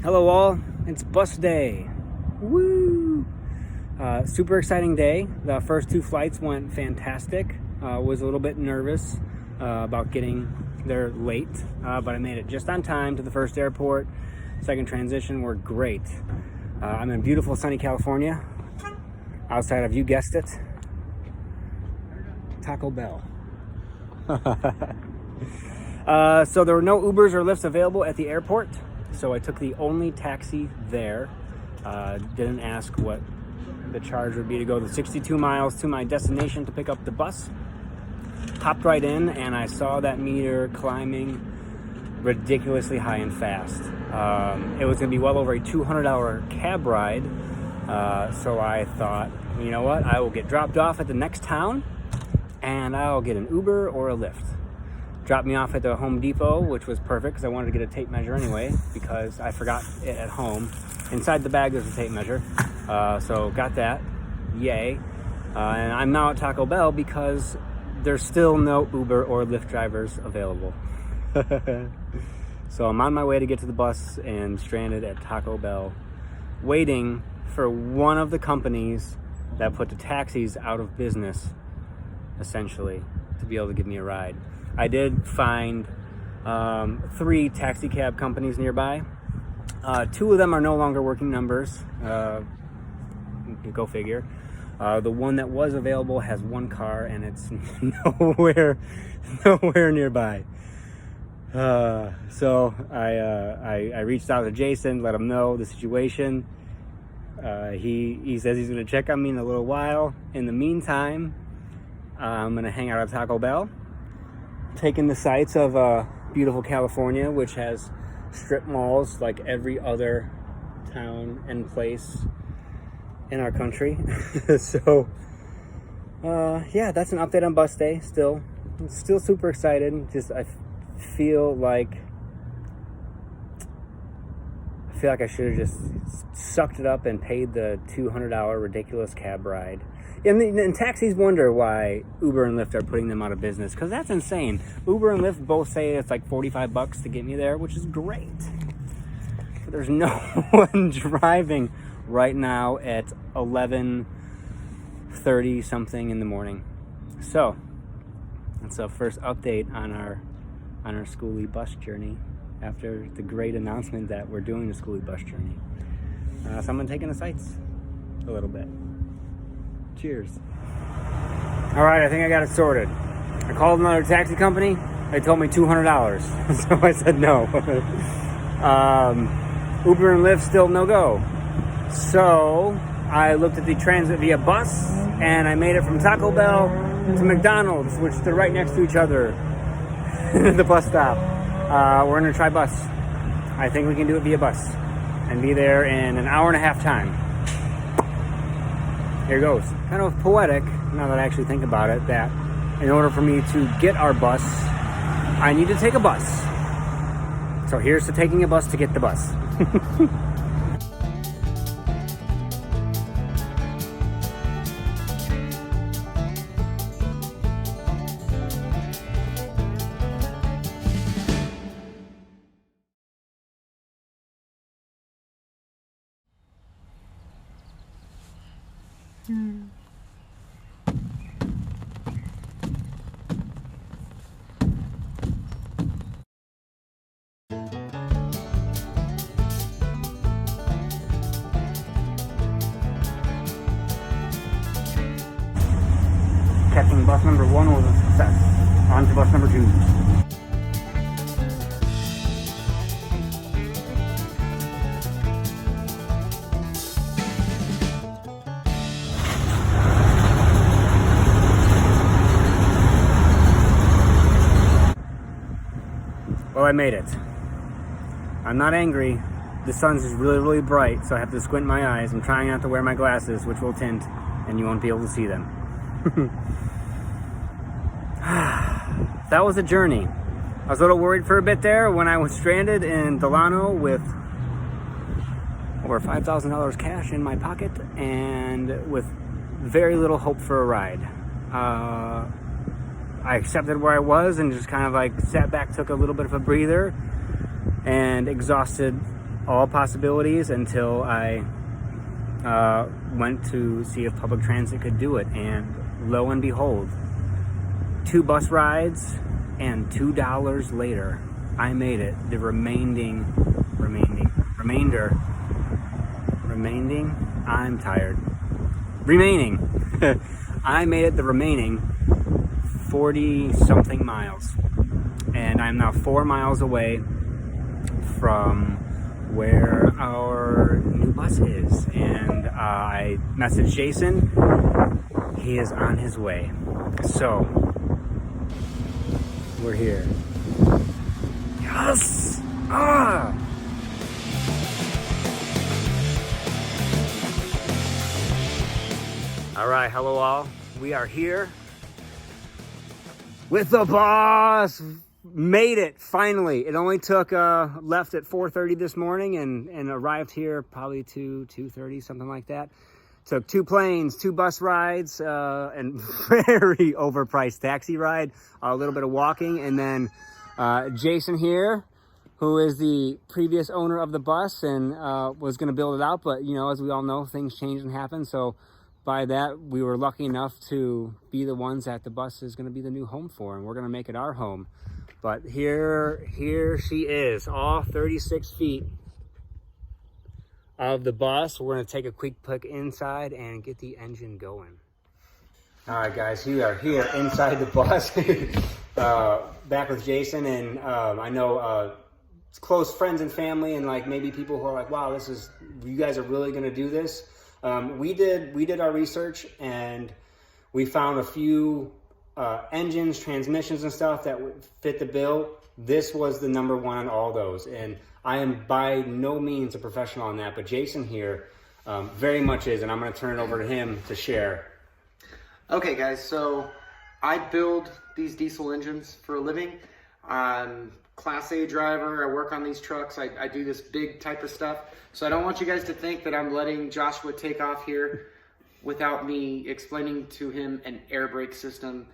Hello all, it's bus day. Woo! Super exciting day. The first two flights went fantastic. Was a little bit nervous about getting there late, but I made it just on time to the first airport. Second transition worked great. I'm in beautiful sunny California, outside of, you guessed it, Taco Bell. So there were no Ubers or Lyfts available at the airport, so I took the only taxi there. Didn't ask what the charge would be to go the 62 miles to my destination to pick up the bus. Hopped right in, and I saw that meter climbing ridiculously high and fast. It was going to be well over a $200 cab ride, so I thought, you know what, I will get dropped off at the next town, and I'll get an Uber or a Lyft. Dropped me off at the Home Depot, which was perfect because I wanted to get a tape measure anyway, because I forgot it at home. Inside the bag there's a tape measure, so got that, yay. And I'm now at Taco Bell because there's still no Uber or Lyft drivers available. So I'm on my way to get to the bus and stranded at Taco Bell, waiting for one of the companies that put the taxis out of business, essentially, to be able to give me a ride. I did find 3 taxi cab companies nearby. 2 of them are no longer working numbers. Go figure. The one that was available has 1 car, and it's nowhere nearby. So I reached out to Jason, let him know the situation. He says he's going to check on me in a little while. In the meantime, I'm going to hang out at Taco Bell, taking the sights of beautiful California, which has strip malls like every other town and place in our country. So yeah, that's an update on bus day. Still super excited. I feel like I should have just sucked it up and paid the $200 ridiculous cab ride. And taxis wonder why Uber and Lyft are putting them out of business, because that's insane. Uber and Lyft both say it's like $45 to get me there, which is great. But there's no one driving right now at 11:30 something in the morning. So that's the first update on our Skoolie bus journey after the great announcement that we're doing the Skoolie bus journey. So I'm taking the sights a little bit. Cheers. All right, I think I got it sorted. I called another taxi company. They told me $200, so I said no. Uber and Lyft still no go. So I looked at the transit via bus, and I made it from Taco Bell to McDonald's, which they're right next to each other. The bus stop. We're gonna try bus. I think we can do it via bus and be there in an hour and a half time. Here goes. Kind of poetic, now that I actually think about it, that in order for me to get our bus, I need to take a bus. So here's to taking a bus to get the bus. Catching bus number 1 was a success. On to bus number 2. Well, I made it. I'm not angry. The sun's just really bright, so I have to squint my eyes. I'm trying not to wear my glasses, which will tint, and you won't be able to see them. That was a journey. I was a little worried for a bit there when I was stranded in Delano with over $5,000 cash in my pocket and with very little hope for a ride. I accepted where I was and just kind of like sat back, took a little bit of a breather, and exhausted all possibilities until I went to see if public transit could do it, and lo and behold, 2 bus rides and $2 later, I made it. The remaining, I'm tired. Remaining. I made it the remaining 40 something miles, and I'm now 4 miles away from where our new bus is, and I messaged Jason. He is on his way, so we're here. Yes! Ah! All right, hello all. We are here with the boss. Made it, finally. It only took, left at 4:30 this morning and arrived here probably 2:30, something like that. Took 2 planes, 2 bus rides, and very overpriced taxi ride, a little bit of walking, and then Jason here, who is the previous owner of the bus and was going to build it out, but you know, as we all know, things change and happen, so by that, we were lucky enough to be the ones that the bus is going to be the new home for, and we're going to make it our home. But here she is, all 36 feet of the bus. We're going to take a quick peek inside and get the engine going. All right, guys, we are here inside the bus, back with Jason, and I know close friends and family, and like maybe people who are like, "Wow, you guys are really going to do this." We did our research, and we found a few engines, transmissions, and stuff that would fit the bill. This was the number one on all those, and I am by no means a professional on that, but Jason here very much is, and I'm going to turn it over to him to share. Okay, guys, so I build these diesel engines for a living. I'm Class A driver. I work on these trucks. I do this big type of stuff. So I don't want you guys to think that I'm letting Joshua take off here without me explaining to him an air brake system,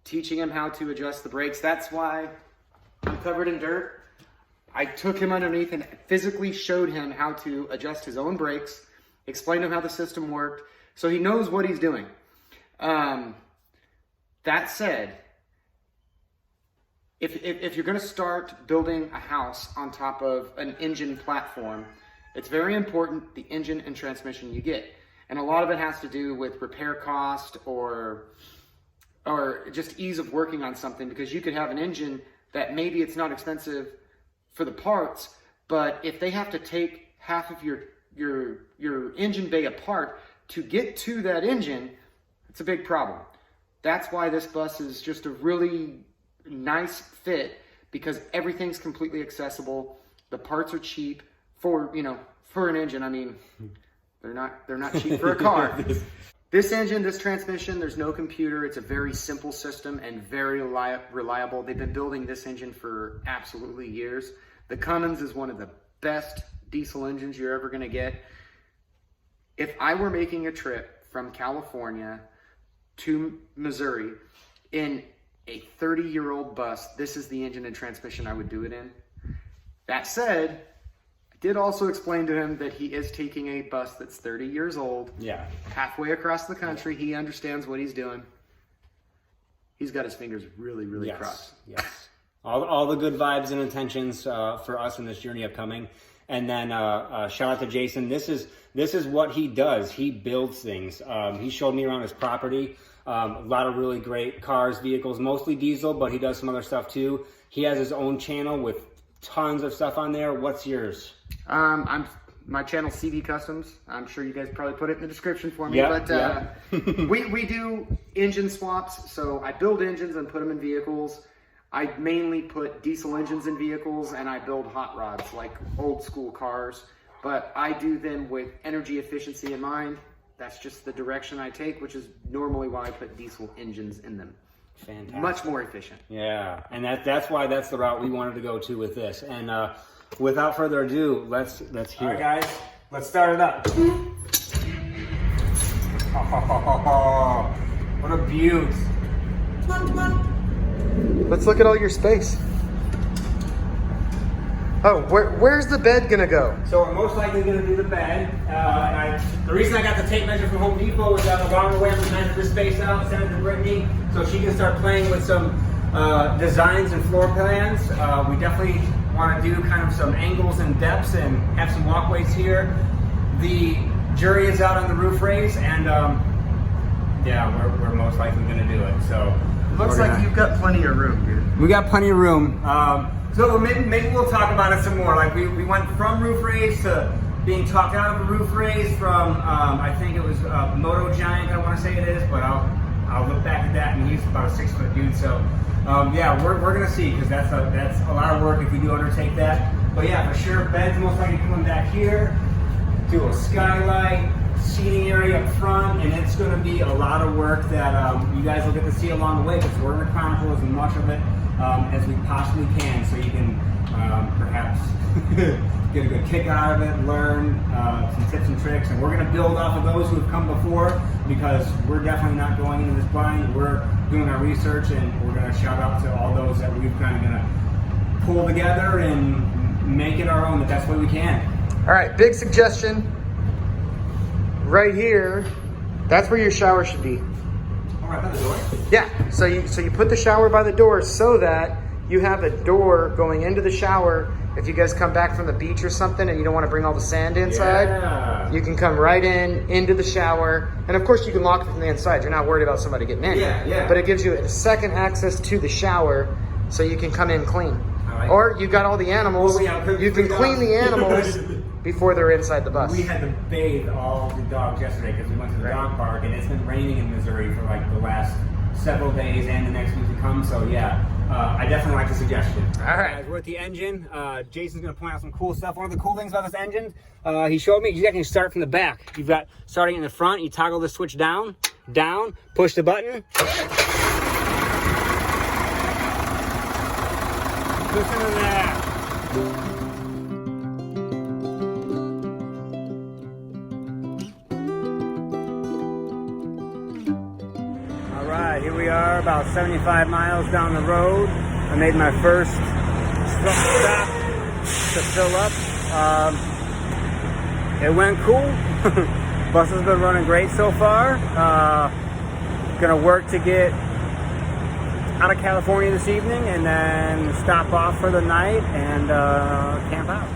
teaching him how to adjust the brakes. That's why I'm covered in dirt. I took him underneath and physically showed him how to adjust his own brakes, explained to him how the system worked, so he knows what he's doing. That said, if you're going to start building a house on top of an engine platform, it's very important the engine and transmission you get. And a lot of it has to do with repair cost or just ease of working on something, because you could have an engine that maybe it's not expensive for the parts, but if they have to take half of your engine bay apart to get to that engine, it's a big problem. That's why this bus is just a really nice fit, because everything's completely accessible. The parts are cheap for an engine. I mean, they're not cheap for a car. This engine, this transmission, there's no computer. It's a very simple system and very reliable. They've been building this engine for absolutely years. The Cummins is one of the best diesel engines you're ever gonna get. If I were making a trip from California to Missouri in a 30-year-old bus, this is the engine and transmission I would do it in. That said, I did also explain to him that he is taking a bus that's 30 years old. Yeah. Halfway across the country. He understands what he's doing. He's got his fingers really, really crossed. Yes. All the good vibes and intentions for us in this journey upcoming. And then shout out to Jason. This is what he does. He builds things. He showed me around his property. A lot of really great cars, vehicles, mostly diesel, but he does some other stuff too. He has his own channel with tons of stuff on there. What's yours? My channel, CV Customs. I'm sure you guys probably put it in the description for me. But we do engine swaps. So I build engines and put them in vehicles. I mainly put diesel engines in vehicles, and I build hot rods, like old school cars. But I do them with energy efficiency in mind. That's just the direction I take, which is normally why I put diesel engines in them. Fantastic. Much more efficient. Yeah, and that's why that's the route we wanted to go to with this. And without further ado, let's hear it. All right, guys, let's start it up. Oh, what a beaut. Let's look at all your space. Oh, where's the bed gonna go? So we're most likely going to do the bed. The reason I got the tape measure from Home Depot was along the way I'm going to measure the space out, send it to Brittany, so she can start playing with some designs and floor plans. We definitely want to do kind of some angles and depths and have some walkways here. The jury is out on the roof raise, and yeah, we're most likely going to do it. So Looks like you've got plenty of room, dude. we got plenty of room. So maybe we'll talk about it some more. Like we went from roof raise to being talked out of a roof raise from I think it was Moto Giant, I want to say it is, but I'll look back at that, and he's about a 6-foot dude. So yeah, we're gonna see, because that's a lot of work if we do undertake that. But yeah, for sure, bed's most likely coming back here. Do a skylight, seating area up front, and it's going to be a lot of work that you guys will get to see along the way, because we're going to chronicle as much of it as we possibly can, so you can perhaps get a good kick out of it, learn some tips and tricks, and we're going to build off of those who have come before, because we're definitely not going into this blind. We're doing our research, and we're going to shout out to all those that we've kind of going to pull together and make it our own the best way we can. All right, big suggestion. Right here, that's where your shower should be. All right, by the door? Yeah, so you put the shower by the door so that you have a door going into the shower. If you guys come back from the beach or something and you don't want to bring all the sand inside, Yeah. you can come right into the shower. And of course you can lock it from the inside. You're not worried about somebody getting in. Yeah. But it gives you a second access to the shower so you can come in clean. Right. Or you got all the animals, you can clean the animals before they're inside the bus. We had to bathe all the dogs yesterday because we went to the dog park, and it's been raining in Missouri for like the last several days and the next week to come. So yeah, I definitely like the suggestion. All right. Guys, we're at the engine. Jason's gonna point out some cool stuff. One of the cool things about this engine, he showed me, you can start from the back. You've got starting in the front, you toggle the switch down, push the button. Listen to that. All right, here we are, about 75 miles down the road. I made my first stop to fill up. It went cool. Bus has been running great so far. Gonna work to get out of California this evening and then stop off for the night and camp out.